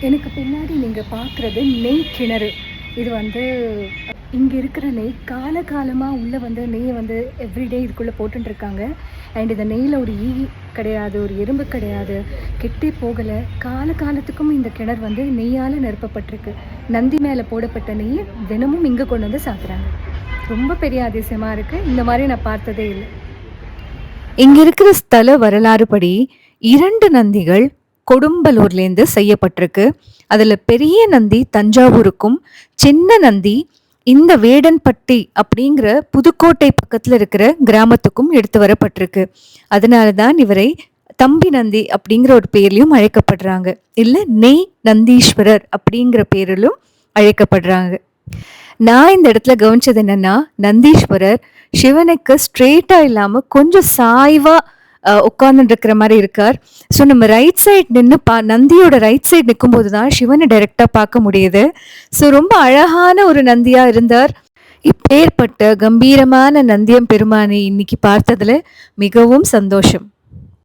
எனக்கு பின்னாடி நீங்கள் பார்க்குறது நெய் கிணறு. இது இங்கே இருக்கிற நெய் காலகாலமாக உள்ளே நெய்யை எவ்ரிடே இதுக்குள்ளே போட்டுருக்காங்க. அண்ட் இந்த நெய்யில் ஒரு ஈ கிடையாது, ஒரு எறும்பு கிடையாது, கெட்டே போகலை. காலத்துக்கும் இந்த கிணறு நெய்யால் நிரப்பப்பட்டிருக்கு. நந்தி மேலே போடப்பட்ட நெய் தினமும் இங்கே கொண்டு வந்து சாப்பிட்றாங்க. ரொம்ப பெரிய அதிசயமாக இருக்குது. இந்த மாதிரி நான் பார்த்ததே இல்லை. இங்க இருக்கிற ஸ்தல வரலாறு படி 2 நந்திகள் கொடும்பலூர்லேருந்து செய்யப்பட்டிருக்கு. அதுல பெரிய நந்தி தஞ்சாவூருக்கும், சின்ன நந்தி இந்த வேடன்பட்டி அப்படிங்கிற புதுக்கோட்டை பக்கத்துல இருக்கிற கிராமத்துக்கும் எடுத்து வரப்பட்டிருக்கு. அதனாலதான் இவரை தம்பி நந்தி அப்படிங்கிற ஒரு பேர்லயும் அழைக்கப்படுறாங்க, இல்ல நெய் நந்தீஸ்வரர் அப்படிங்கிற பேரிலும் அழைக்கப்படுறாங்க. நான் இந்த இடத்துல கவனிச்சது என்னன்னா, நந்தீஸ்வரர் சிவனுக்கு ஸ்ட்ரெயிட்டா இல்லாம கொஞ்சம் சாய்வா உட்கார்ந்துட்டு இருக்கிற மாதிரி இருக்கார். ஸோ நம்ம ரைட் சைட் நின்று நந்தியோட ரைட் சைட் நிற்கும் போதுதான் சிவனை டைரக்டா பார்க்க முடியுது. ஸோ ரொம்ப அழகான ஒரு நந்தியா இருந்தார். இப்பேற்பட்ட கம்பீரமான நந்தியம் பெருமானை இன்னைக்கு பார்த்ததுல மிகவும் சந்தோஷம்.